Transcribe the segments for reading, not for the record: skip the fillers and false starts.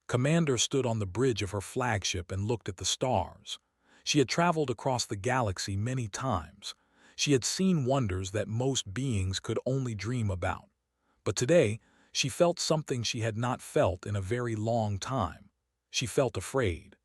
Commander stood on the bridge of her flagship and looked at the stars. She had traveled across the galaxy many times. She had seen wonders that most beings could only dream about. But today, she felt something she had not felt in a very long time. She felt afraid.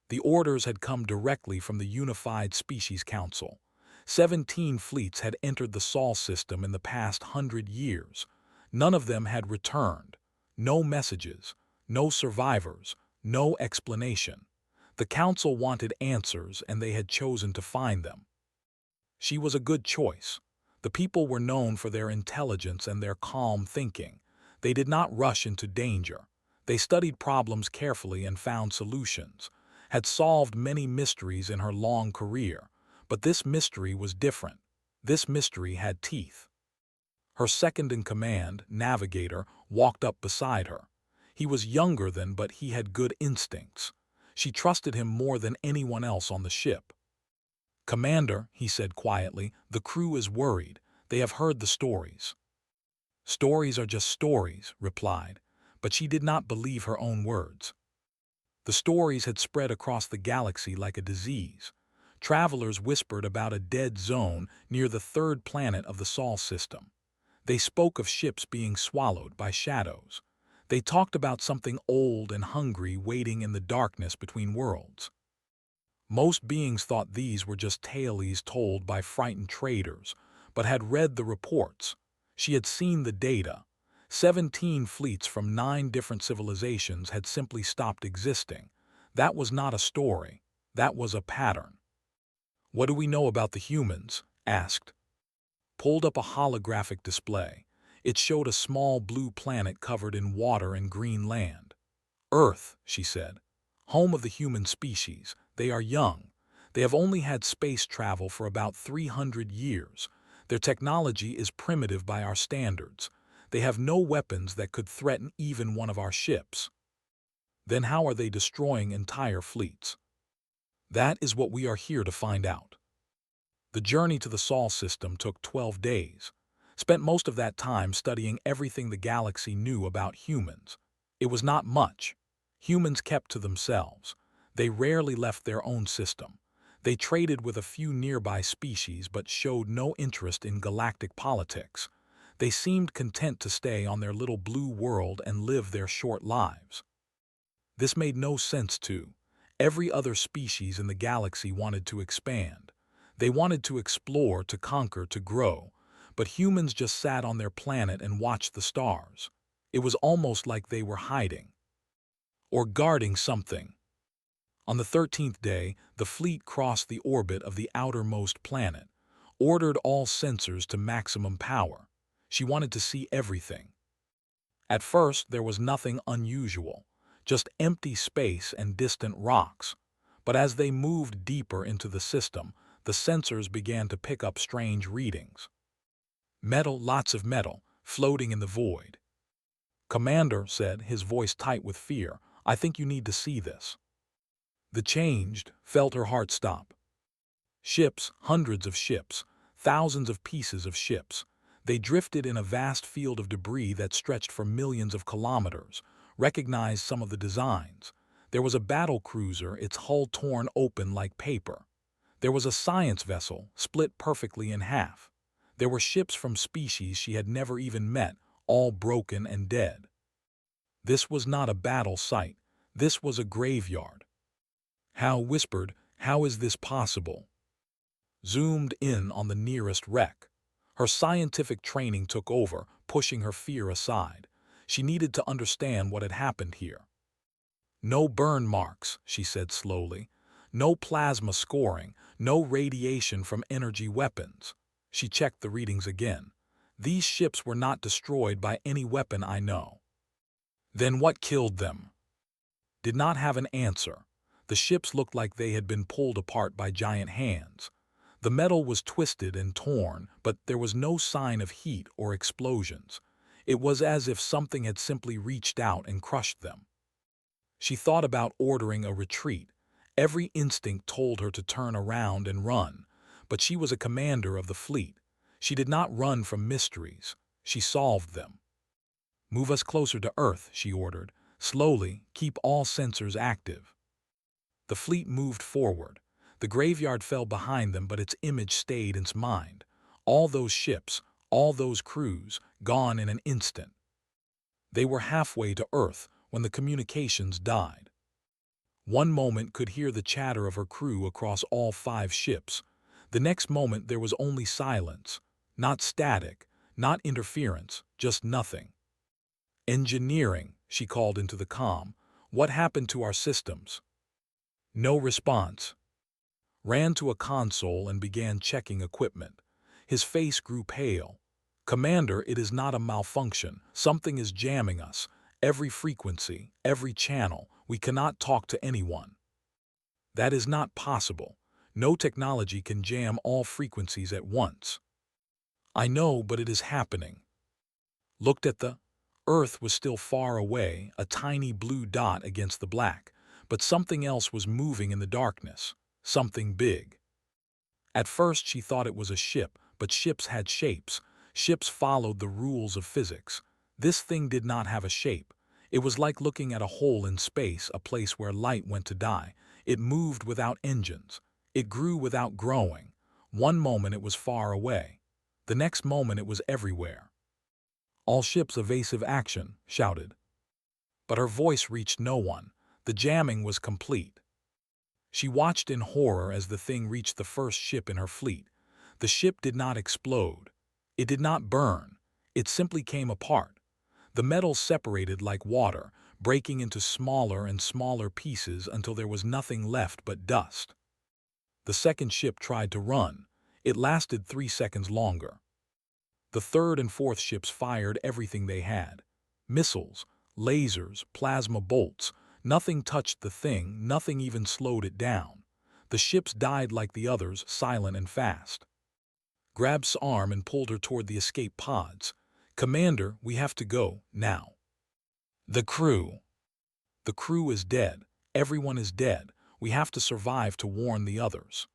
The orders had come directly from the Unified Species Council. 17 fleets had entered the Sol system in the past 100 years. None of them had returned. No messages, no survivors, no explanation. The Council wanted answers, and they had chosen to find them. She was a good choice. The people were known for their intelligence and their calm thinking. They did not rush into danger. They studied problems carefully and found solutions, had solved many mysteries in her long career. But this mystery was different. This mystery had teeth. Her second-in-command, Navigator, walked up beside her. He was younger than, but he had good instincts. She trusted him more than anyone else on the ship. "Commander," he said quietly, "the crew is worried. They have heard the stories." "Stories are just stories," replied, but she did not believe her own words. The stories had spread across the galaxy like a disease. Travelers whispered about a dead zone near the third planet of the Sol system. They spoke of ships being swallowed by shadows. They talked about something old and hungry waiting in the darkness between worlds. Most beings thought these were just tales told by frightened traders, but had read the reports. She had seen the data. 17 fleets from 9 different civilizations had simply stopped existing. That was not a story. That was a pattern. "What do we know about the humans?" asked. Pulled up a holographic display. It showed a small blue planet covered in water and green land. "Earth," she said. "Home of the human species. They are young. They have only had space travel for about 300 years. Their technology is primitive by our standards. They have no weapons that could threaten even one of our ships." "Then how are they destroying entire fleets?" "That is what we are here to find out." The journey to the Sol system took 12 days. Spent most of that time studying everything the galaxy knew about humans. It was not much. Humans kept to themselves. They rarely left their own system. They traded with a few nearby species but showed no interest in galactic politics. They seemed content to stay on their little blue world and live their short lives. This made no sense to. Every other species in the galaxy wanted to expand. They wanted to explore, to conquer, to grow. But humans just sat on their planet and watched the stars. It was almost like they were hiding. Or guarding something. On the 13th day, the fleet crossed the orbit of the outermost planet, ordered all sensors to maximum power. She wanted to see everything. At first, there was nothing unusual, just empty space and distant rocks. But as they moved deeper into the system, the sensors began to pick up strange readings. Metal, lots of metal, floating in the void. "Commander," said, his voice tight with fear, "I think you need to see this." The changed, felt her heart stop. Ships, hundreds of ships, thousands of pieces of ships. They drifted in a vast field of debris that stretched for millions of kilometers. Recognized some of the designs. There was a battle cruiser, its hull torn open like paper. There was a science vessel, split perfectly in half. There were ships from species she had never even met, all broken and dead. This was not a battle site. This was a graveyard. Hal whispered, "How is this possible?" Zoomed in on the nearest wreck. Her scientific training took over, pushing her fear aside. She needed to understand what had happened here. "No burn marks," she said slowly. "No plasma scoring, no radiation from energy weapons." She checked the readings again. "These ships were not destroyed by any weapon I know." "Then what killed them?" Did not have an answer. The ships looked like they had been pulled apart by giant hands. The metal was twisted and torn, but there was no sign of heat or explosions. It was as if something had simply reached out and crushed them. She thought about ordering a retreat. Every instinct told her to turn around and run, but she was a commander of the fleet. She did not run from mysteries. She solved them. "Move us closer to Earth," she ordered. Slowly, keep all sensors active. The fleet moved forward. The graveyard fell behind them, but its image stayed in its mind. All those ships, all those crews, gone in an instant. They were halfway to Earth when the communications died. One moment could hear the chatter of her crew across all 5 ships. The next moment there was only silence. Not static, not interference, just nothing. "Engineering," she called into the comm. "What happened to our systems?" No response. Ran to a console and began checking equipment. His face grew pale. "Commander, it is not a malfunction. Something is jamming us. Every frequency, every channel. We cannot talk to anyone." "That is not possible. No technology can jam all frequencies at once." "I know, but it is happening." Looked at the Earth was still far away, a tiny blue dot against the black, but something else was moving in the darkness, something big. At first she thought it was a ship, but ships had shapes. Ships followed the rules of physics. This thing did not have a shape. It was like looking at a hole in space, a place where light went to die. It moved without engines. It grew without growing. One moment it was far away. The next moment it was everywhere. "All ships evasive action," shouted. But her voice reached no one. The jamming was complete. She watched in horror as the thing reached the first ship in her fleet. The ship did not explode. It did not burn. It simply came apart. The metal separated like water, breaking into smaller and smaller pieces until there was nothing left but dust. The second ship tried to run. It lasted 3 seconds longer. The third and fourth ships fired everything they had. Missiles, lasers, plasma bolts. Nothing touched the thing, nothing even slowed it down. The ships died like the others, silent and fast. Grabbed S's arm and pulled her toward the escape pods. "Commander, we have to go, now." "The crew." "The crew is dead. Everyone is dead. We have to survive to warn the others."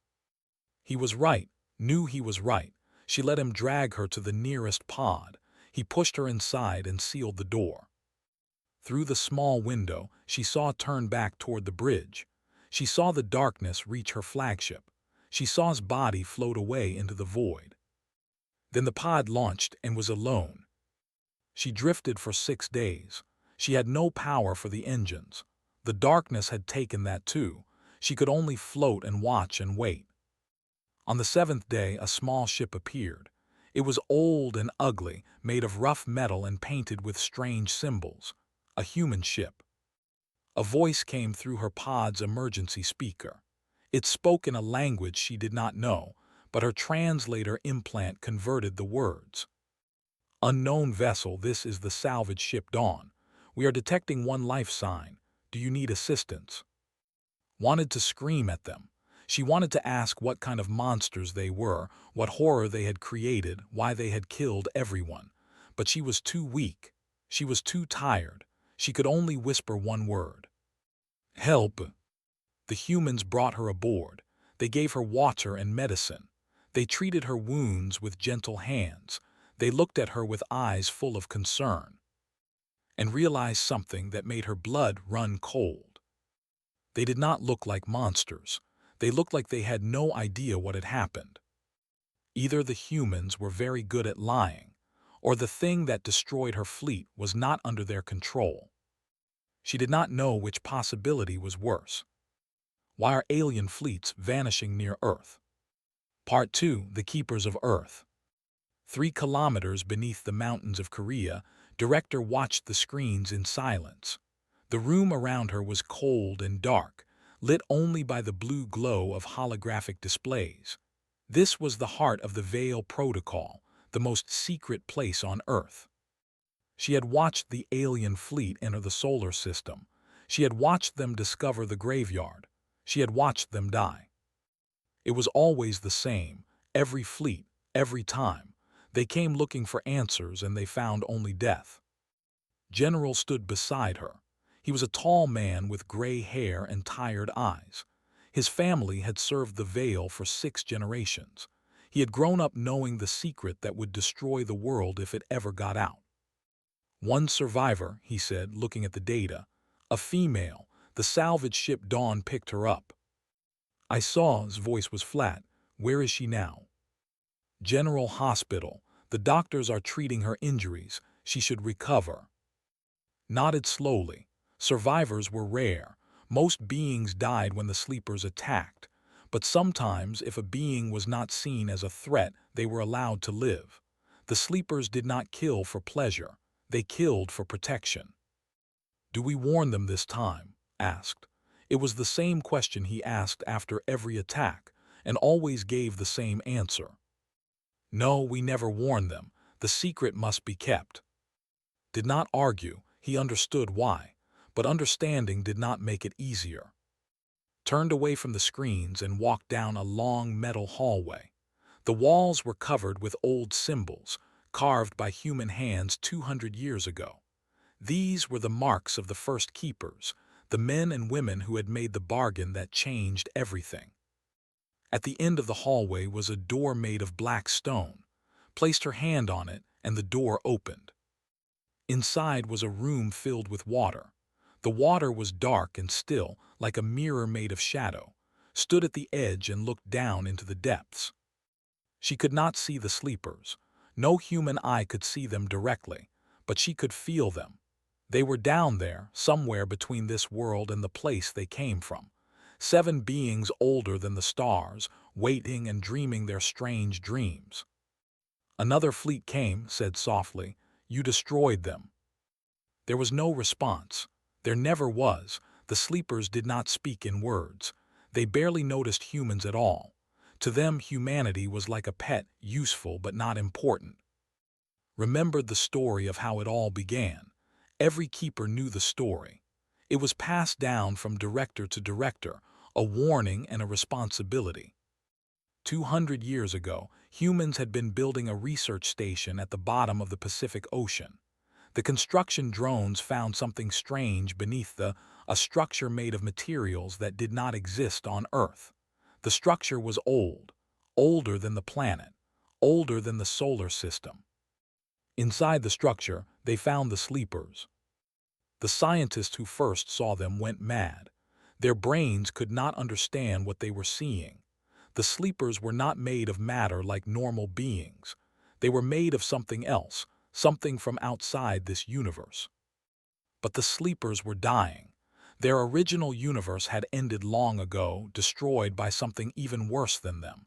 He was right, knew he was right. She let him drag her to the nearest pod. He pushed her inside and sealed the door. Through the small window, she saw turn back toward the bridge. She saw the darkness reach her flagship. She saw his body float away into the void. Then the pod launched and was alone. She drifted for 6 days. She had no power for the engines. The darkness had taken that too. She could only float and watch and wait. On the 7th day, a small ship appeared. It was old and ugly, made of rough metal and painted with strange symbols. A human ship. A voice came through her pod's emergency speaker. It spoke in a language she did not know, but her translator implant converted the words. "Unknown vessel, this is the salvage ship Dawn. We are detecting one life sign. Do you need assistance?" Wanted to scream at them. She wanted to ask what kind of monsters they were, what horror they had created, why they had killed everyone. But she was too weak. She was too tired. She could only whisper one word. "Help." The humans brought her aboard. They gave her water and medicine. They treated her wounds with gentle hands. They looked at her with eyes full of concern. And realized something that made her blood run cold. They did not look like monsters. They looked like they had no idea what had happened. Either the humans were very good at lying, or the thing that destroyed her fleet was not under their control. She did not know which possibility was worse. Why are alien fleets vanishing near Earth? Part 2, The Keepers of Earth. 3 kilometers beneath the mountains of Korea, director watched the screens in silence. The room around her was cold and dark, lit only by the blue glow of holographic displays. This was the heart of the Veil Protocol, the most secret place on Earth. She had watched the alien fleet enter the solar system. She had watched them discover the graveyard. She had watched them die. It was always the same, every fleet, every time. They came looking for answers and they found only death. General stood beside her. He was a tall man with gray hair and tired eyes. His family had served the Veil for 6 generations. He had grown up knowing the secret that would destroy the world if it ever got out. "One survivor," he said, looking at the data. A female. The salvage ship Dawn picked her up. I saw. His voice was flat. Where is she now? General Hospital. The doctors are treating her injuries. She should recover. Nodded slowly. Survivors were rare. Most beings died when the sleepers attacked. But sometimes, if a being was not seen as a threat, they were allowed to live. The sleepers did not kill for pleasure. They killed for protection. Do we warn them this time? Asked. It was the same question he asked after every attack, and always gave the same answer. No, we never warn them. The secret must be kept. Did not argue. He understood why, but understanding did not make it easier. Turned away from the screens and walked down a long metal hallway. The walls were covered with old symbols, carved by human hands 200 years ago. These were the marks of the first keepers, the men and women who had made the bargain that changed everything. At the end of the hallway was a door made of black stone. Placed her hand on it, and the door opened. Inside was a room filled with water. The water was dark and still, like a mirror made of shadow, stood at the edge and looked down into the depths. She could not see the sleepers. No human eye could see them directly, but she could feel them. They were down there, somewhere between this world and the place they came from. 7 beings older than the stars, waiting and dreaming their strange dreams. Another fleet came, said softly. You destroyed them. There was no response. There never was. The sleepers did not speak in words. They barely noticed humans at all. To them, humanity was like a pet, useful but not important. Remembered the story of how it all began. Every keeper knew the story. It was passed down from director to director, a warning and a responsibility. 200 years ago, humans had been building a research station at the bottom of the Pacific Ocean. The construction drones found something strange beneath a structure made of materials that did not exist on Earth. The structure was old, older than the planet, older than the solar system. Inside the structure, they found the sleepers. The scientists who first saw them went mad. Their brains could not understand what they were seeing. The sleepers were not made of matter like normal beings. They were made of something else, something from outside this universe. But the sleepers were dying. Their original universe had ended long ago, destroyed by something even worse than them.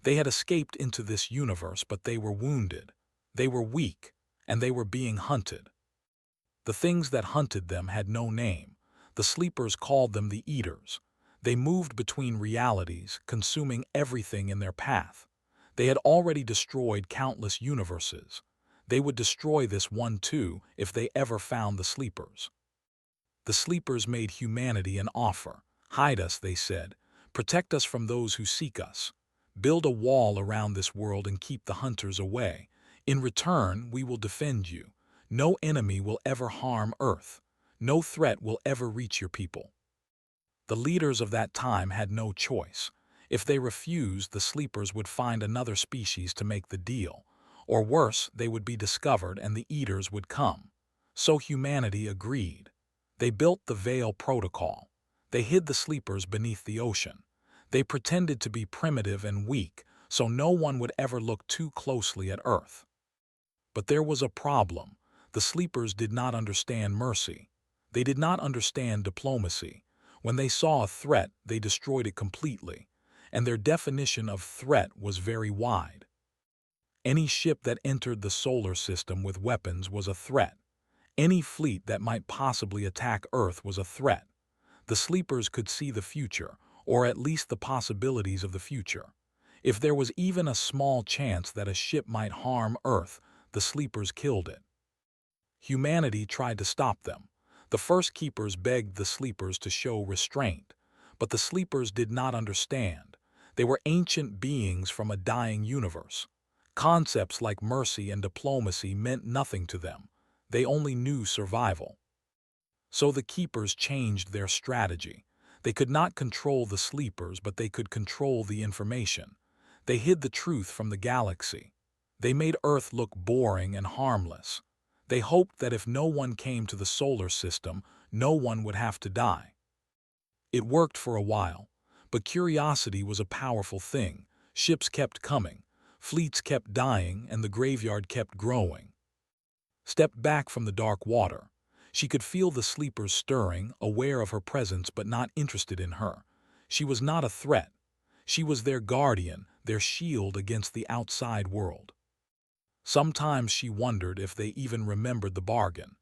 They had escaped into this universe, but they were wounded. They were weak, and they were being hunted. The things that hunted them had no name. The sleepers called them the Eaters. They moved between realities, consuming everything in their path. They had already destroyed countless universes. They would destroy this one too if they ever found the sleepers. The sleepers made humanity an offer. Hide us, they said. Protect us from those who seek us. Build a wall around this world and keep the hunters away. In return, we will defend you. No enemy will ever harm Earth. No threat will ever reach your people. The leaders of that time had no choice. If they refused, the sleepers would find another species to make the deal. Or worse, they would be discovered and the Eaters would come. So humanity agreed. They built the Veil Protocol. They hid the sleepers beneath the ocean. They pretended to be primitive and weak, so no one would ever look too closely at Earth. But there was a problem. The sleepers did not understand mercy. They did not understand diplomacy. When they saw a threat, they destroyed it completely. And their definition of threat was very wide. Any ship that entered the solar system with weapons was a threat. Any fleet that might possibly attack Earth was a threat. The sleepers could see the future, or at least the possibilities of the future. If there was even a small chance that a ship might harm Earth, the sleepers killed it. Humanity tried to stop them. The first keepers begged the sleepers to show restraint, but the sleepers did not understand. They were ancient beings from a dying universe. Concepts like mercy and diplomacy meant nothing to them. They only knew survival. So the keepers changed their strategy. They could not control the sleepers, but they could control the information. They hid the truth from the galaxy. They made Earth look boring and harmless. They hoped that if no one came to the solar system, No one would have to die. It worked for a while, but curiosity was a powerful thing. Ships kept coming, fleets kept dying, and the graveyard kept growing. Stepped back from the dark water. She could feel the sleepers stirring, aware of her presence but not interested in her. She was not a threat. She was their guardian, their shield against the outside world. Sometimes she wondered if they even remembered the bargain.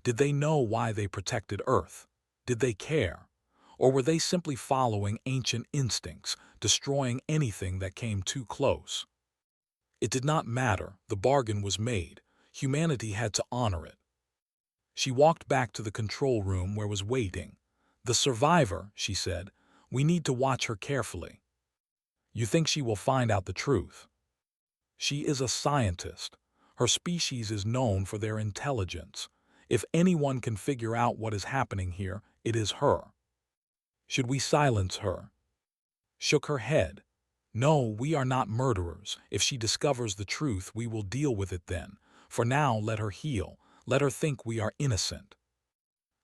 Did they know why they protected Earth? Did they care? Or were they simply following ancient instincts, destroying anything that came too close? It did not matter. The bargain was made. Humanity had to honor it. She walked back to the control room where was waiting. "The survivor," she said. "We need to watch her carefully. You think she will find out the truth?" She is a scientist. Her species is known for their intelligence. If anyone can figure out what is happening here, it is her. Should we silence her? Shook her head. No, we are not murderers. If she discovers the truth, we will deal with it then. For now, let her heal. Let her think we are innocent.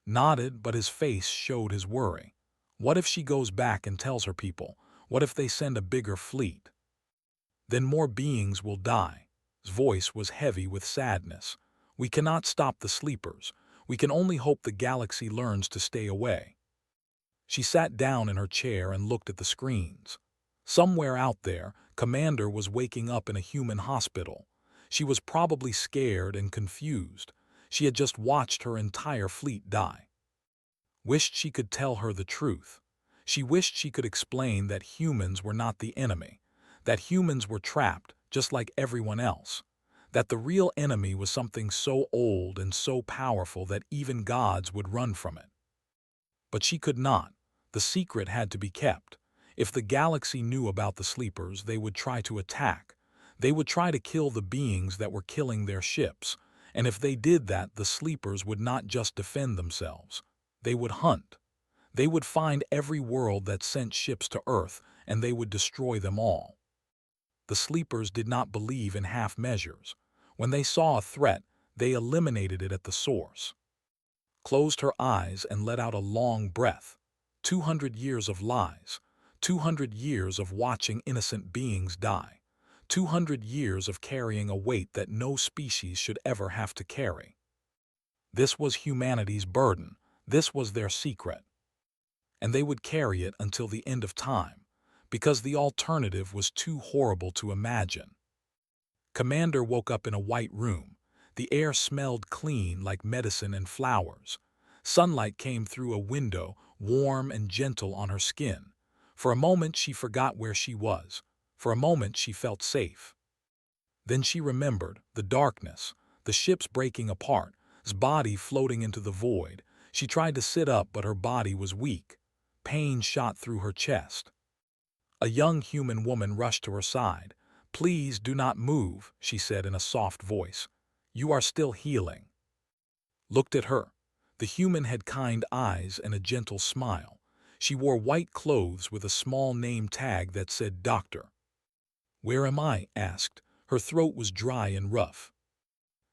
Nodded, but his face showed his worry. What if she goes back and tells her people? What if they send a bigger fleet? Then more beings will die. His voice was heavy with sadness. We cannot stop the sleepers. We can only hope the galaxy learns to stay away. She sat down in her chair and looked at the screens. Somewhere out there, Commander was waking up in a human hospital. She was probably scared and confused. She had just watched her entire fleet die. Wished she could tell her the truth. She wished she could explain that humans were not the enemy, that humans were trapped, just like everyone else, that the real enemy was something so old and so powerful that even gods would run from it. But she could not. The secret had to be kept. If the galaxy knew about the sleepers, they would try to attack. They would try to kill the beings that were killing their ships. And if they did that, the sleepers would not just defend themselves. They would hunt. They would find every world that sent ships to Earth, and they would destroy them all. The sleepers did not believe in half measures. When they saw a threat, they eliminated it at the source. Closed her eyes and let out a long breath. 200 years of lies. 200 years of watching innocent beings die. 200 years of carrying a weight that no species should ever have to carry. This was humanity's burden. This was their secret. And they would carry it until the end of time, because the alternative was too horrible to imagine. Commander woke up in a white room. The air smelled clean like medicine and flowers. Sunlight came through a window, warm and gentle on her skin. For a moment she forgot where she was. For a moment she felt safe. Then she remembered the darkness, the ships breaking apart, his body floating into the void. She tried to sit up, but her body was weak. Pain shot through her chest. A young human woman rushed to her side. "Please do not move," she said in a soft voice. "You are still healing." Looked at her. The human had kind eyes and a gentle smile. She wore white clothes with a small name tag that said Doctor. "Where am I?" asked. Her throat was dry and rough.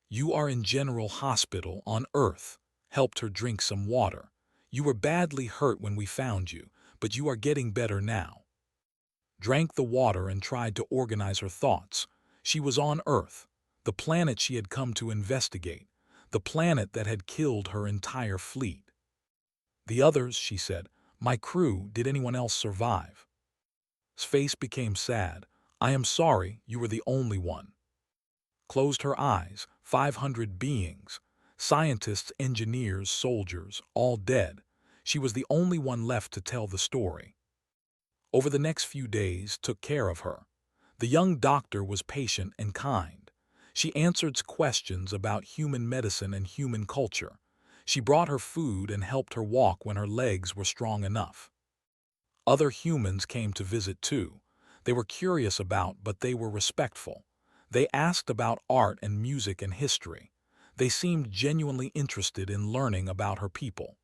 "You are in General Hospital on Earth." Helped her drink some water. "You were badly hurt when we found you, but you are getting better now." Drank the water and tried to organize her thoughts. She was on Earth, the planet she had come to investigate, the planet that had killed her entire fleet. "The others," she said, "my crew, did anyone else survive?" His face became sad. "I am sorry, you were the only one." Closed her eyes. 500 beings. Scientists, engineers, soldiers, all dead. She was the only one left to tell the story. Over the next few days, took care of her. The young doctor was patient and kind. She answered questions about human medicine and human culture. She brought her food and helped her walk when her legs were strong enough. Other humans came to visit too. They were curious but they were respectful. They asked about art and music and history. They seemed genuinely interested in learning about her people.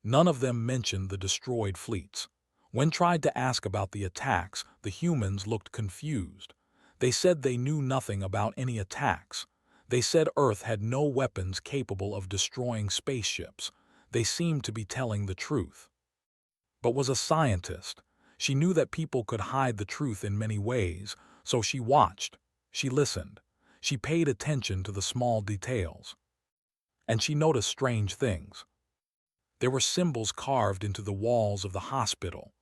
None of them mentioned the destroyed fleets. When tried to ask about the attacks, the humans looked confused. They said they knew nothing about any attacks. They said Earth had no weapons capable of destroying spaceships. They seemed to be telling the truth. But was a scientist. She knew that people could hide the truth in many ways, so she watched, she listened, she paid attention to the small details. And she noticed strange things. There were symbols carved into the walls of the hospital,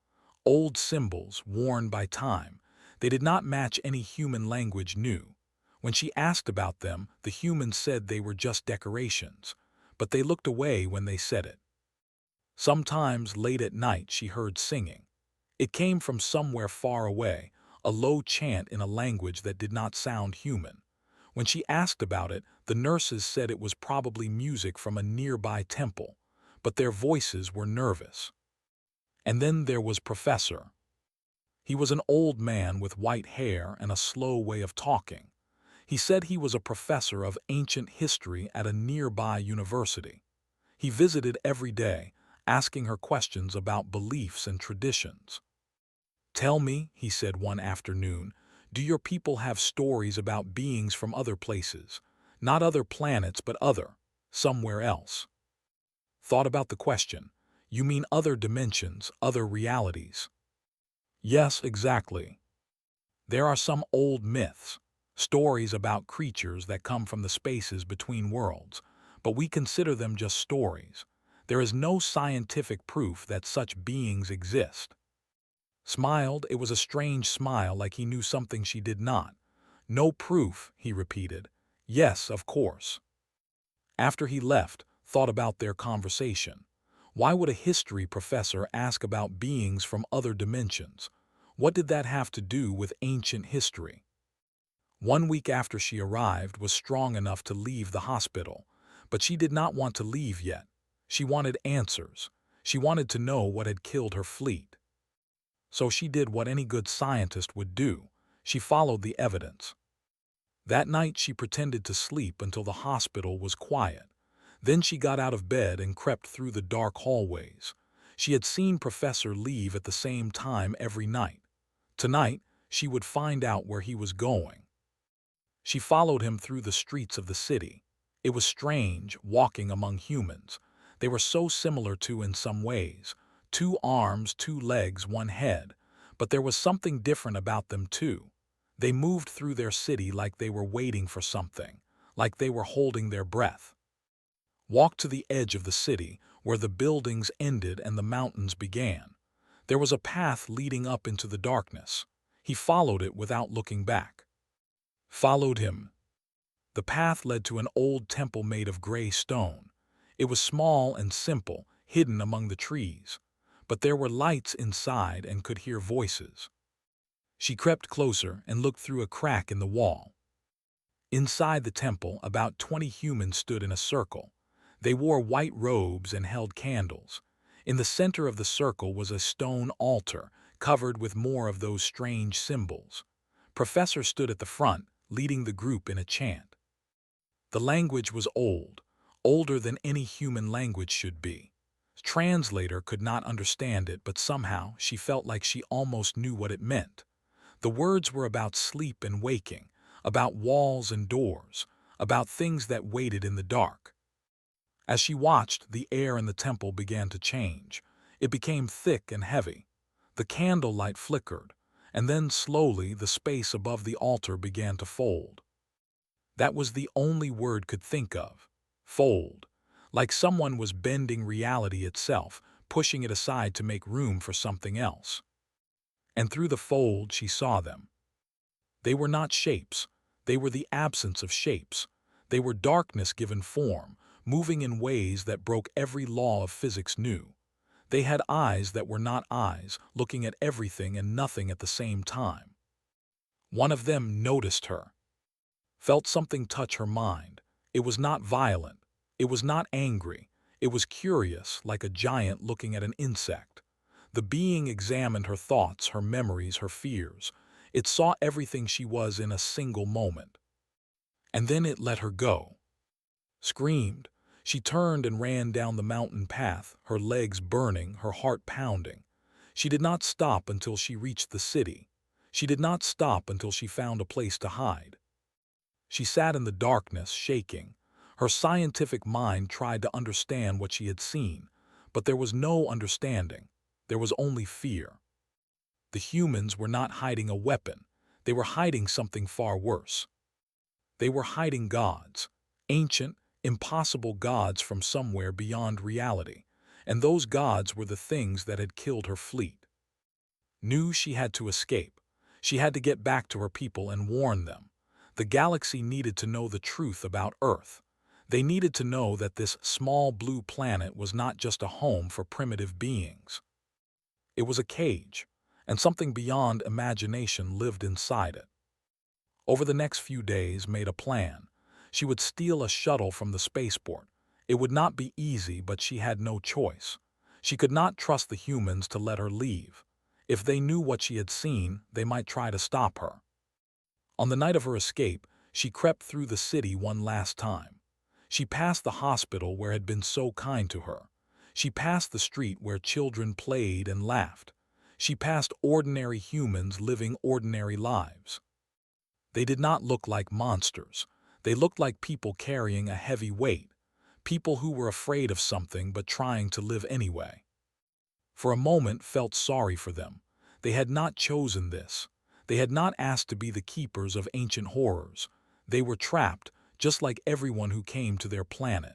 old symbols worn by time. They did not match any human language knew. When she asked about them, the humans said they were just decorations, but they looked away when they said it. Sometimes late at night she heard singing. It came from somewhere far away, a low chant in a language that did not sound human. When she asked about it, the nurses said it was probably music from a nearby temple, but their voices were nervous. And then there was Professor. He was an old man with white hair and a slow way of talking. He said he was a professor of ancient history at a nearby university. He visited every day, asking her questions about beliefs and traditions. "Tell me," he said one afternoon, "do your people have stories about beings from other places? Not other planets, but somewhere else?" Thought about the question. "You mean other dimensions, other realities?" "Yes, exactly. There are some old myths, stories about creatures that come from the spaces between worlds, but we consider them just stories. There is no scientific proof that such beings exist." Smiled, it was a strange smile like he knew something she did not. "No proof," he repeated. "Yes, of course." After he left, thought about their conversation. Why would a history professor ask about beings from other dimensions? What did that have to do with ancient history? 1 week after she arrived was strong enough to leave the hospital, but she did not want to leave yet. She wanted answers. She wanted to know what had killed her fleet. So she did what any good scientist would do. She followed the evidence. That night she pretended to sleep until the hospital was quiet. Then she got out of bed and crept through the dark hallways. She had seen Professor leave at the same time every night. Tonight, she would find out where he was going. She followed him through the streets of the city. It was strange, walking among humans. They were so similar in some ways. 2 arms, 2 legs, 1 head. But there was something different about them too. They moved through their city like they were waiting for something, like they were holding their breath. Walked to the edge of the city, where the buildings ended and the mountains began. There was a path leading up into the darkness. He followed it without looking back. Followed him. The path led to an old temple made of gray stone. It was small and simple, hidden among the trees. But there were lights inside and could hear voices. She crept closer and looked through a crack in the wall. Inside the temple, about 20 humans stood in a circle. They wore white robes and held candles. In the center of the circle was a stone altar, covered with more of those strange symbols. Professor stood at the front, leading the group in a chant. The language was old, older than any human language should be. Translator could not understand it, but somehow she felt like she almost knew what it meant. The words were about sleep and waking, about walls and doors, about things that waited in the dark. As she watched, the air in the temple began to change. It became thick and heavy. The candlelight flickered, and then slowly the space above the altar began to fold. That was the only word could think of. Fold. Like someone was bending reality itself, pushing it aside to make room for something else. And through the fold she saw them. They were not shapes. They were the absence of shapes. They were darkness given form, moving in ways that broke every law of physics knew. They had eyes that were not eyes, looking at everything and nothing at the same time. One of them noticed her. Felt something touch her mind. It was not violent. It was not angry. It was curious, like a giant looking at an insect. The being examined her thoughts, her memories, her fears. It saw everything she was in a single moment. And then it let her go. Screamed. She turned and ran down the mountain path, her legs burning, her heart pounding. She did not stop until she reached the city. She did not stop until she found a place to hide. She sat in the darkness, shaking. Her scientific mind tried to understand what she had seen, but there was no understanding. There was only fear. The humans were not hiding a weapon. They were hiding something far worse. They were hiding gods, ancient, impossible gods from somewhere beyond reality, and those gods were the things that had killed her fleet. Knew she had to escape. She had to get back to her people and warn them. The galaxy needed to know the truth about Earth. They needed to know that this small blue planet was not just a home for primitive beings. It was a cage, and something beyond imagination lived inside it. Over the next few days, made a plan. She would steal a shuttle from the spaceport. It would not be easy, but she had no choice. She could not trust the humans to let her leave. If they knew what she had seen, they might try to stop her. On the night of her escape, she crept through the city one last time. She passed the hospital where had been so kind to her. She passed the street where children played and laughed. She passed ordinary humans living ordinary lives. They did not look like monsters. They looked like people carrying a heavy weight, people who were afraid of something but trying to live anyway. For a moment felt sorry for them. They had not chosen this. They had not asked to be the keepers of ancient horrors. They were trapped, just like everyone who came to their planet.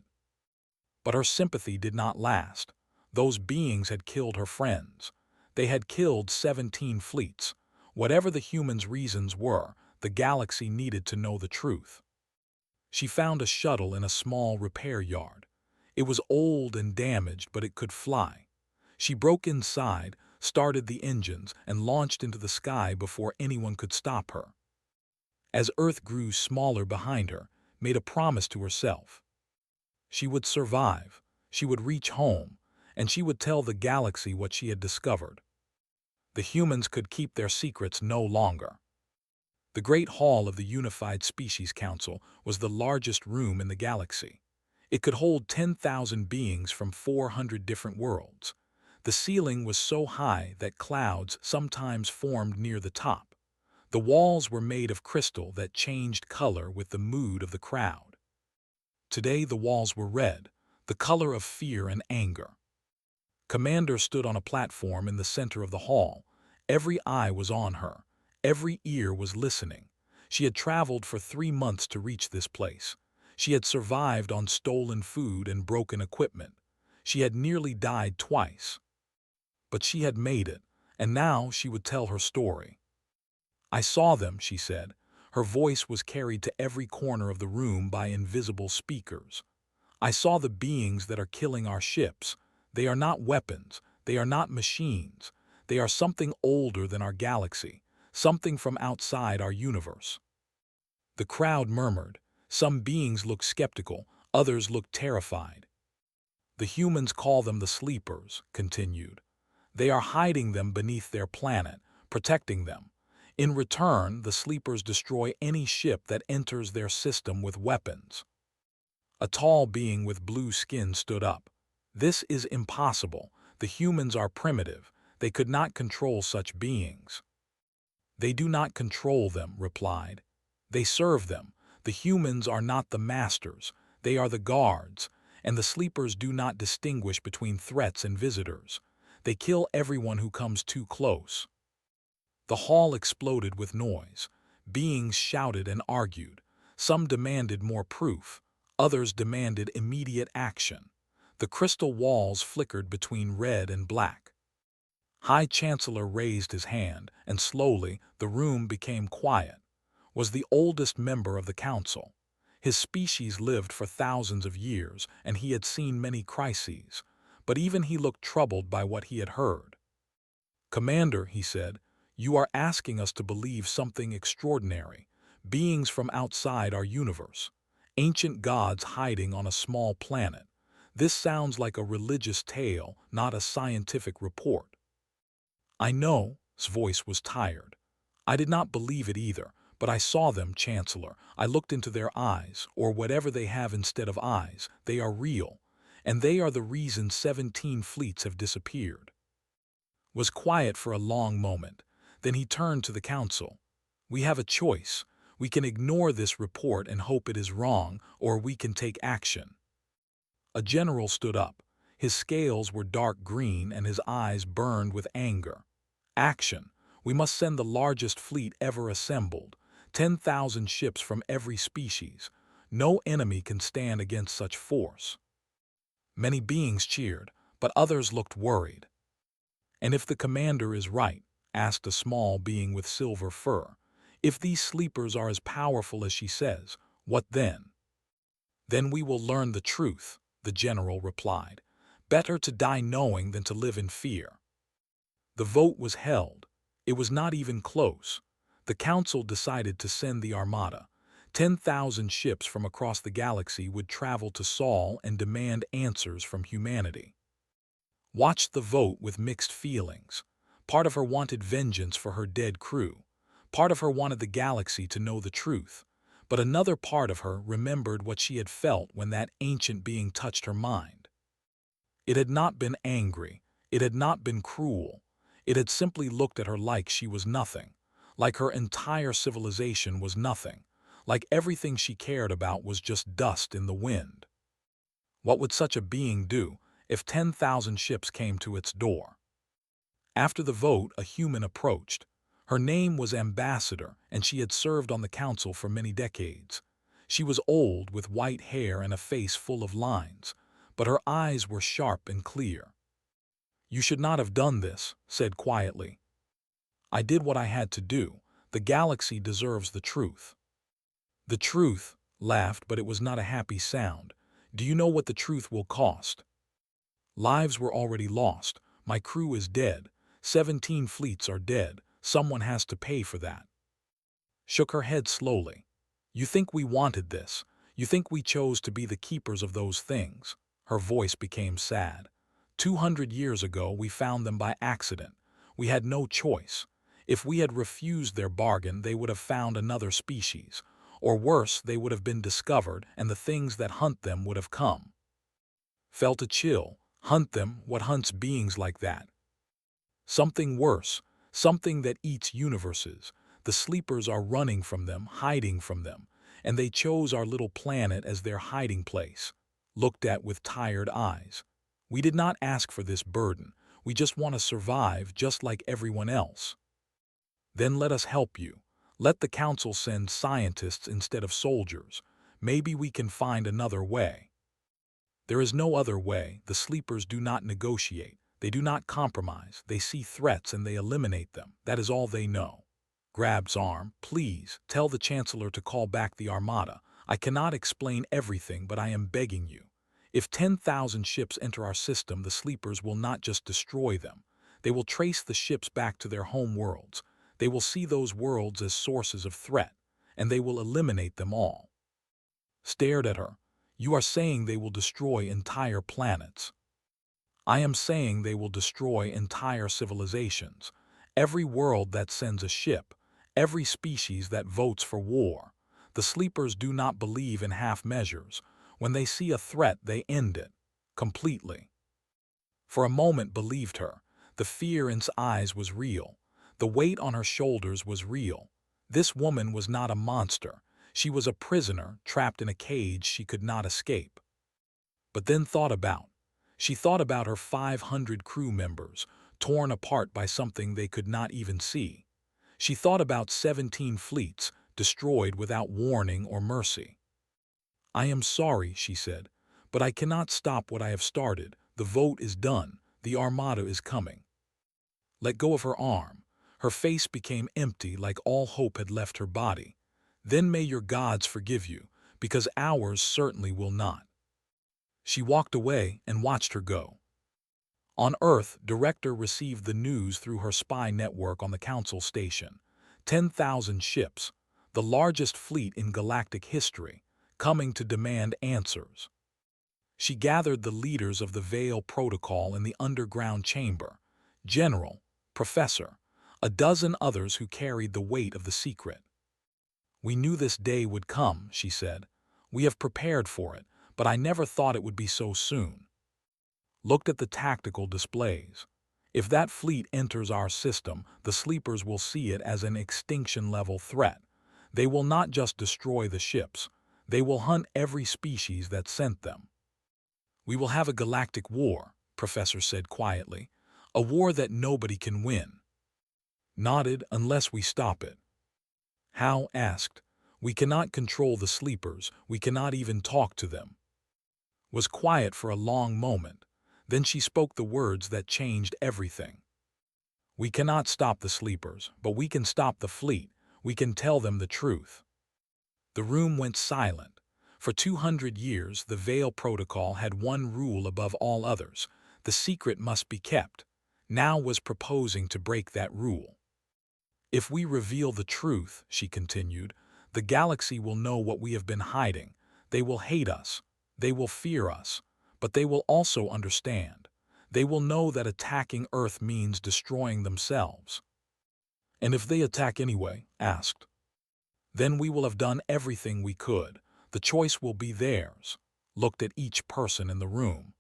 But her sympathy did not last. Those beings had killed her friends. They had killed 17 fleets. Whatever the humans' reasons were, the galaxy needed to know the truth. She found a shuttle in a small repair yard. It was old and damaged, but it could fly. She broke inside, started the engines, and launched into the sky before anyone could stop her. As Earth grew smaller behind her, made a promise to herself. She would survive, she would reach home, and she would tell the galaxy what she had discovered. The humans could keep their secrets no longer. The Great Hall of the Unified Species Council was the largest room in the galaxy. It could hold 10,000 beings from 400 different worlds. The ceiling was so high that clouds sometimes formed near the top. The walls were made of crystal that changed color with the mood of the crowd. Today the walls were red, the color of fear and anger. Commander stood on a platform in the center of the hall. Every eye was on her. Every ear was listening. She had traveled for 3 months to reach this place. She had survived on stolen food and broken equipment. She had nearly died twice. But she had made it, and now she would tell her story. "I saw them," she said. Her voice was carried to every corner of the room by invisible speakers. "I saw the beings that are killing our ships. They are not weapons. They are not machines. They are something older than our galaxy, something from outside our universe." The crowd murmured. Some beings looked skeptical, others looked terrified. "The humans call them the sleepers," continued. "They are hiding them beneath their planet, protecting them. In return, the sleepers destroy any ship that enters their system with weapons." A tall being with blue skin stood up. "This is impossible. The humans are primitive. They could not control such beings." "They do not control them," replied. "They serve them. The humans are not the masters. They are the guards, and the sleepers do not distinguish between threats and visitors. They kill everyone who comes too close." The hall exploded with noise. Beings shouted and argued. Some demanded more proof. Others demanded immediate action. The crystal walls flickered between red and black. High Chancellor raised his hand, and slowly the room became quiet. Was the oldest member of the council. His species lived for thousands of years, and he had seen many crises, but even he looked troubled by what he had heard. "Commander," he said, "you are asking us to believe something extraordinary. Beings from outside our universe. Ancient gods hiding on a small planet. This sounds like a religious tale, not a scientific report." "I know," his voice was tired. "I did not believe it either, but I saw them, Chancellor. I looked into their eyes, or whatever they have instead of eyes. They are real, and they are the reason 17 fleets have disappeared." Was quiet for a long moment. Then he turned to the council. "We have a choice. We can ignore this report and hope it is wrong, or we can take action." A general stood up. His scales were dark green and his eyes burned with anger. "Action! We must send the largest fleet ever assembled. 10,000 ships from every species. No enemy can stand against such force." Many beings cheered, but others looked worried. "And if the commander is right," asked a small being with silver fur, "if these sleepers are as powerful as she says, what then?" "Then we will learn the truth," the general replied. "Better to die knowing than to live in fear." The vote was held. It was not even close. The council decided to send the armada. 10,000 ships from across the galaxy would travel to Sol and demand answers from humanity. Watched the vote with mixed feelings. Part of her wanted vengeance for her dead crew. Part of her wanted the galaxy to know the truth. But another part of her remembered what she had felt when that ancient being touched her mind. It had not been angry. It had not been cruel. It had simply looked at her like she was nothing. Like her entire civilization was nothing. Like everything she cared about was just dust in the wind. What would such a being do if 10,000 ships came to its door? After the vote, a human approached. Her name was Ambassador, and she had served on the council for many decades. She was old, with white hair and a face full of lines, but her eyes were sharp and clear. "You should not have done this," said quietly. "I did what I had to do. The galaxy deserves the truth." "The truth," laughed, but it was not a happy sound. "Do you know what the truth will cost?" "Lives were already lost. My crew is dead. 17 fleets are dead. Someone has to pay for that." Shook her head slowly. "You think we wanted this? You think we chose to be the keepers of those things?" Her voice became sad. 200 years ago we found them by accident. We had no choice. If we had refused their bargain, they would have found another species. Or worse, they would have been discovered, and the things that hunt them would have come." Felt a chill. Hunt them? What hunts beings like that? "Something worse. Something that eats universes. The sleepers are running from them, hiding from them, and they chose our little planet as their hiding place." Looked at with tired eyes. "We did not ask for this burden. We just want to survive, just like everyone else." "Then let us help you. Let the council send scientists instead of soldiers. Maybe we can find another way." "There is no other way. The sleepers do not negotiate. They do not compromise. They see threats and they eliminate them. That is all they know." Grab's arm. "Please, tell the Chancellor to call back the Armada. I cannot explain everything, but I am begging you. If 10,000 ships enter our system, the sleepers will not just destroy them. They will trace the ships back to their home worlds. They will see those worlds as sources of threat, and they will eliminate them all." Stared at her. "You are saying they will destroy entire planets." "I am saying they will destroy entire civilizations. Every world that sends a ship. Every species that votes for war. The sleepers do not believe in half measures. When they see a threat, they end it. Completely." For a moment believed her. The fear in his eyes was real. The weight on her shoulders was real. This woman was not a monster. She was a prisoner, trapped in a cage she could not escape. But then she thought about her 500 crew members, torn apart by something they could not even see. She thought about 17 fleets, destroyed without warning or mercy. "I am sorry," she said, "but I cannot stop what I have started. The vote is done. The Armada is coming." Let go of her arm. Her face became empty, like all hope had left her body. "Then may your gods forgive you, because ours certainly will not." She walked away and watched her go. On Earth, Director received the news through her spy network on the Council Station. 10,000 ships, the largest fleet in galactic history, coming to demand answers. She gathered the leaders of the Veil Protocol in the underground chamber. General, Professor, a dozen others who carried the weight of the secret. "We knew this day would come," she said. "We have prepared for it, but I never thought it would be so soon." Looked at the tactical displays. If that fleet enters our system, the sleepers will see it as an extinction-level threat. They will not just destroy the ships, they will hunt every species that sent them. We will have a galactic war, Professor said quietly, a war that nobody can win. Nodded unless we stop it. How? Asked. We cannot control the sleepers, we cannot even talk to them. Was quiet for a long moment, then she spoke the words that changed everything. We cannot stop the sleepers, but we can stop the fleet, we can tell them the truth. The room went silent. For 200 years, the Veil Protocol had one rule above all others: the secret must be kept. Now was proposing to break that rule. If we reveal the truth, she continued, the galaxy will know what we have been hiding. They will hate us. They will fear us. But they will also understand. They will know that attacking Earth means destroying themselves. And if they attack anyway? Asked. Then we will have done everything we could. The choice will be theirs. Looked at each person in the room.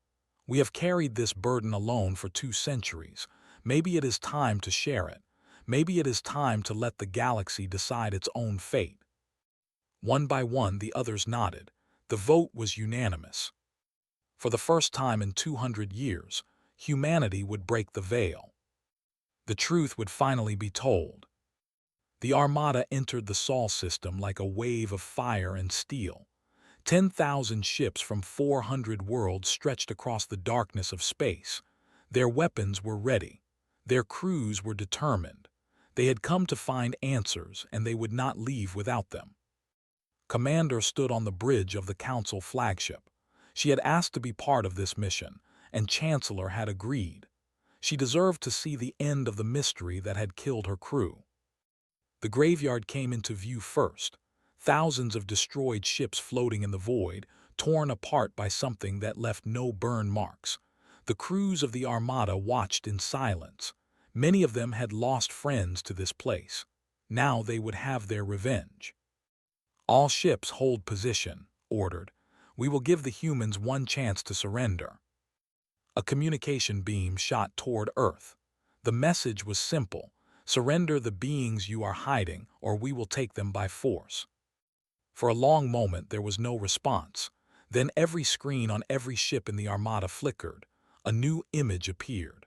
We have carried this burden alone for 2 centuries. Maybe it is time to share it. Maybe it is time to let the galaxy decide its own fate. One by one, the others nodded. The vote was unanimous. For the first time in 200 years, humanity would break the veil. The truth would finally be told. The Armada entered the Sol system like a wave of fire and steel. 10,000 ships from 400 worlds stretched across the darkness of space. Their weapons were ready. Their crews were determined. They had come to find answers, and they would not leave without them. Commander stood on the bridge of the Council flagship. She had asked to be part of this mission, and Chancellor had agreed. She deserved to see the end of the mystery that had killed her crew. The graveyard came into view first. Thousands of destroyed ships floating in the void, torn apart by something that left no burn marks. The crews of the Armada watched in silence. Many of them had lost friends to this place. Now they would have their revenge. All ships hold position, ordered. We will give the humans one chance to surrender. A communication beam shot toward Earth. The message was simple: surrender the beings you are hiding, or we will take them by force. For a long moment there was no response. Then every screen on every ship in the Armada flickered. A new image appeared.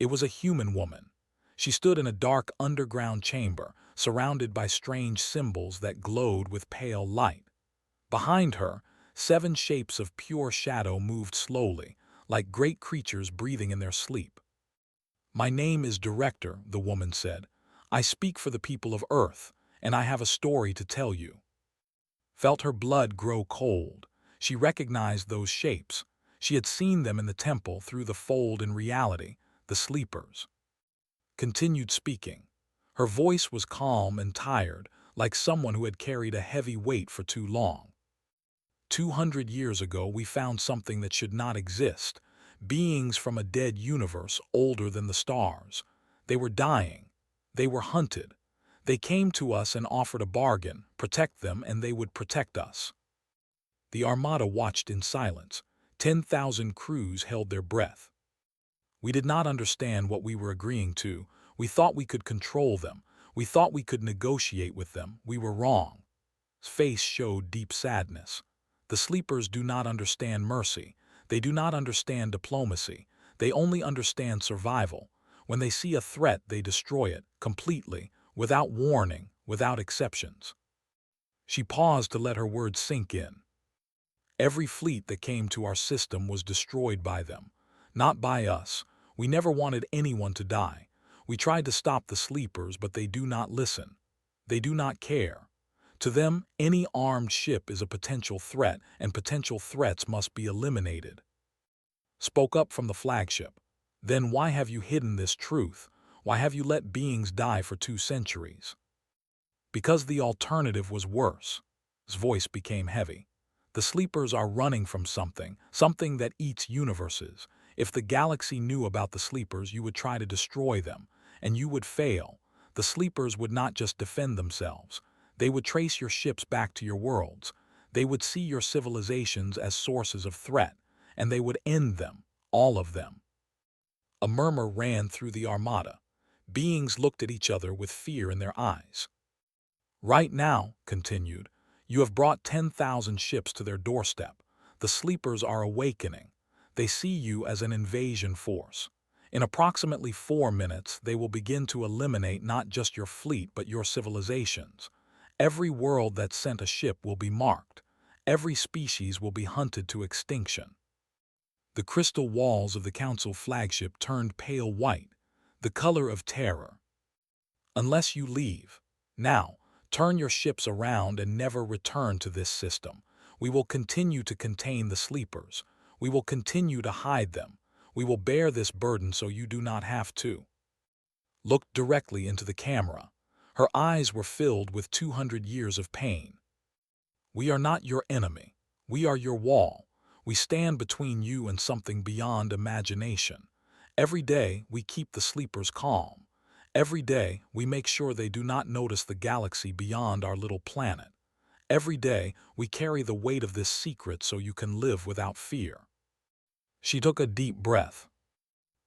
It was a human woman. She stood in a dark underground chamber, surrounded by strange symbols that glowed with pale light. Behind her, 7 shapes of pure shadow moved slowly, like great creatures breathing in their sleep. My name is Director, the woman said. I speak for the people of Earth, and I have a story to tell you. Felt her blood grow cold. She recognized those shapes. She had seen them in the temple through the fold in reality, the sleepers. Continued speaking. Her voice was calm and tired, like someone who had carried a heavy weight for too long. 200 years ago, we found something that should not exist. Beings from a dead universe older than the stars. They were dying. They were hunted. They came to us and offered a bargain: protect them and they would protect us. The Armada watched in silence. 10,000 crews held their breath. We did not understand what we were agreeing to. We thought we could control them. We thought we could negotiate with them. We were wrong. His face showed deep sadness. The sleepers do not understand mercy. They do not understand diplomacy. They only understand survival. When they see a threat, they destroy it, completely, without warning, without exceptions. She paused to let her words sink in. Every fleet that came to our system was destroyed by them. Not by us. We never wanted anyone to die. We tried to stop the sleepers, but they do not listen. They do not care. To them, any armed ship is a potential threat, and potential threats must be eliminated. Spoke up from the flagship. Then why have you hidden this truth? Why have you let beings die for 2 centuries? Because the alternative was worse. His voice became heavy. The sleepers are running from something, something that eats universes. If the galaxy knew about the sleepers, you would try to destroy them, and you would fail. The sleepers would not just defend themselves. They would trace your ships back to your worlds. They would see your civilizations as sources of threat, and they would end them, all of them. A murmur ran through the Armada. Beings looked at each other with fear in their eyes. Right now, continued, you have brought 10,000 ships to their doorstep. The sleepers are awakening. They see you as an invasion force. In approximately 4 minutes, they will begin to eliminate not just your fleet but your civilizations. Every world that sent a ship will be marked. Every species will be hunted to extinction. The crystal walls of the Council flagship turned pale white, the color of terror. Unless you leave. Now, turn your ships around and never return to this system. We will continue to contain the sleepers. We will continue to hide them. We will bear this burden so you do not have to. Looked directly into the camera. Her eyes were filled with 200 years of pain. We are not your enemy. We are your wall. We stand between you and something beyond imagination. Every day, we keep the sleepers calm. Every day, we make sure they do not notice the galaxy beyond our little planet. Every day, we carry the weight of this secret so you can live without fear. She took a deep breath.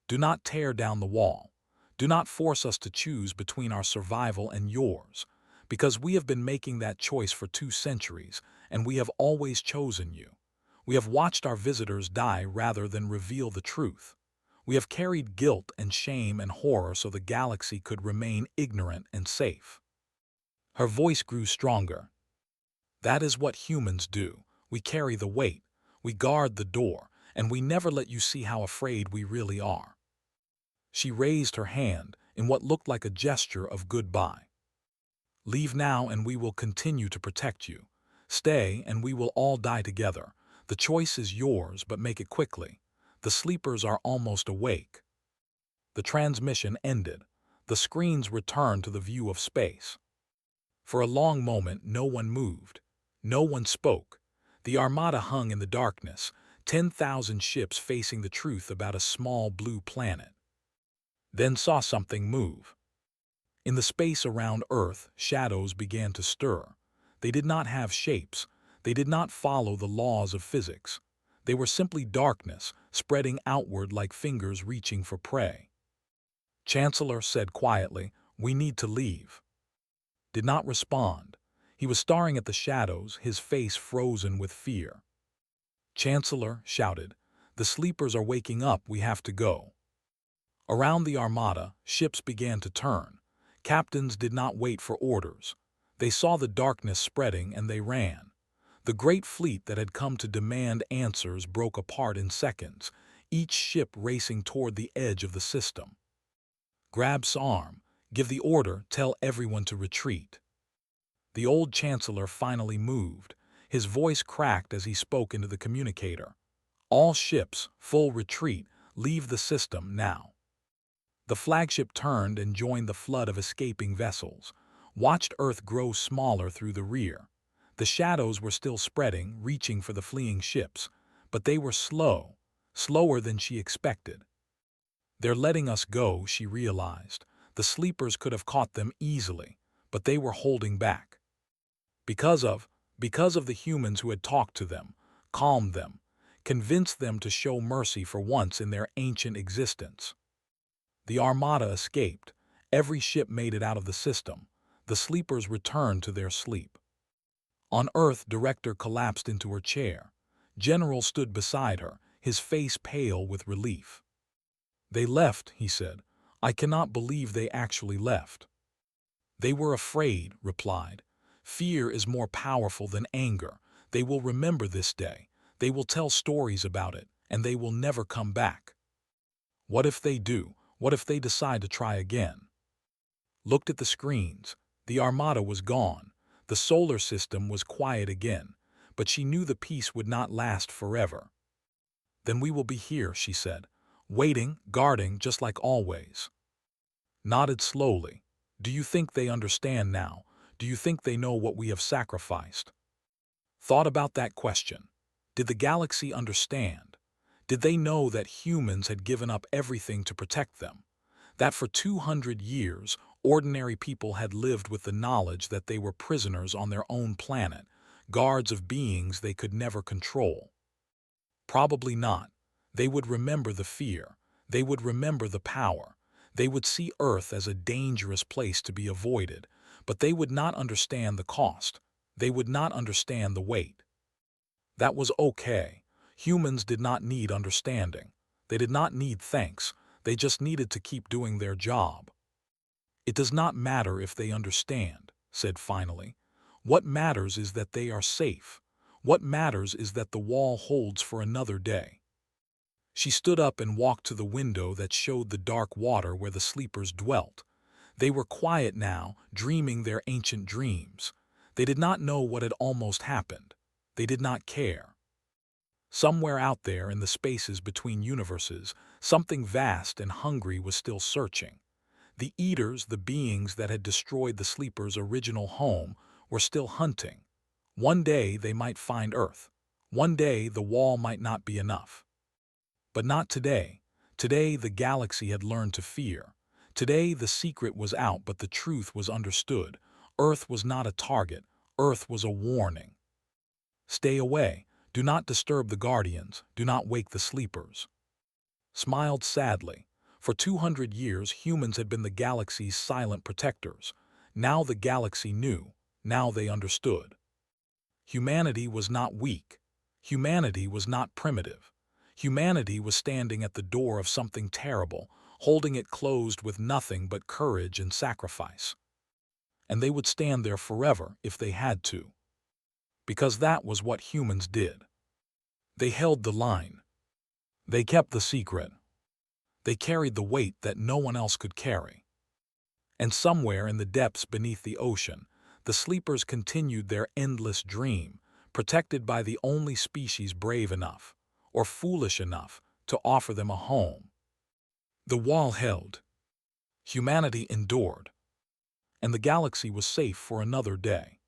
Do not tear down the wall. Do not force us to choose between our survival and yours, because we have been making that choice for 2 centuries, and we have always chosen you. We have watched our visitors die rather than reveal the truth. We have carried guilt and shame and horror so the galaxy could remain ignorant and safe. Her voice grew stronger. That is what humans do. We carry the weight, we guard the door, and we never let you see how afraid we really are. She raised her hand in what looked like a gesture of goodbye. Leave now and we will continue to protect you. Stay and we will all die together. The choice is yours, but make it quickly. The sleepers are almost awake. The transmission ended. The screens returned to the view of space. For a long moment, no one moved. No one spoke. The Armada hung in the darkness, 10,000 ships facing the truth about a small blue planet. Then saw something move. In the space around Earth, shadows began to stir. They did not have shapes. They did not follow the laws of physics. They were simply darkness, spreading outward like fingers reaching for prey. Chancellor said quietly, "We need to leave." Did not respond. He was staring at the shadows, his face frozen with fear. Chancellor shouted, "The sleepers are waking up, we have to go." Around the Armada, ships began to turn. Captains did not wait for orders. They saw the darkness spreading and they ran. The great fleet that had come to demand answers broke apart in seconds, each ship racing toward the edge of the system. Grab's arm, give the order, tell everyone to retreat. The old Chancellor finally moved. His voice cracked as he spoke into the communicator. All ships, full retreat, leave the system now. The flagship turned and joined the flood of escaping vessels, watched Earth grow smaller through the rear. The shadows were still spreading, reaching for the fleeing ships, but they were slow, slower than she expected. They're letting us go, she realized. The sleepers could have caught them easily, but they were holding back. Because of the humans who had talked to them, calmed them, convinced them to show mercy for once in their ancient existence. The Armada escaped. Every ship made it out of the system. The sleepers returned to their sleep. On Earth, Director collapsed into her chair. General stood beside her, his face pale with relief. They left, he said. I cannot believe they actually left. They were afraid, replied. Fear is more powerful than anger. They will remember this day. They will tell stories about it, and they will never come back. What if they do? What if they decide to try again? Looked at the screens. The Armada was gone. The solar system was quiet again, but she knew the peace would not last forever. Then we will be here, she said, waiting, guarding, just like always. Nodded slowly. Do you think they understand now? Do you think they know what we have sacrificed? Thought about that question. Did the galaxy understand? Did they know that humans had given up everything to protect them? That for 200 years, ordinary people had lived with the knowledge that they were prisoners on their own planet, guards of beings they could never control? Probably not. They would remember the fear. They would remember the power. They would see Earth as a dangerous place to be avoided, but they would not understand the cost. They would not understand the weight. That was okay. Humans did not need understanding. They did not need thanks. They just needed to keep doing their job. It does not matter if they understand, said finally. What matters is that they are safe. What matters is that the wall holds for another day. She stood up and walked to the window that showed the dark water where the sleepers dwelt. They were quiet now, dreaming their ancient dreams. They did not know what had almost happened. They did not care. Somewhere out there in the spaces between universes, something vast and hungry was still searching. The eaters, the beings that had destroyed the sleepers' original home, were still hunting. One day they might find Earth. One day the wall might not be enough. But not today. Today the galaxy had learned to fear. Today the secret was out, but the truth was understood. Earth was not a target. Earth was a warning. Stay away. Do not disturb the guardians. Do not wake the sleepers. Smiled sadly. For 200 years humans had been the galaxy's silent protectors. Now the galaxy knew. Now they understood. Humanity was not weak. Humanity was not primitive. Humanity was standing at the door of something terrible, holding it closed with nothing but courage and sacrifice. And they would stand there forever if they had to. Because that was what humans did. They held the line. They kept the secret. They carried the weight that no one else could carry. And somewhere in the depths beneath the ocean, the sleepers continued their endless dream, protected by the only species brave enough, or foolish enough, to offer them a home. The wall held. Humanity endured. And the galaxy was safe for another day.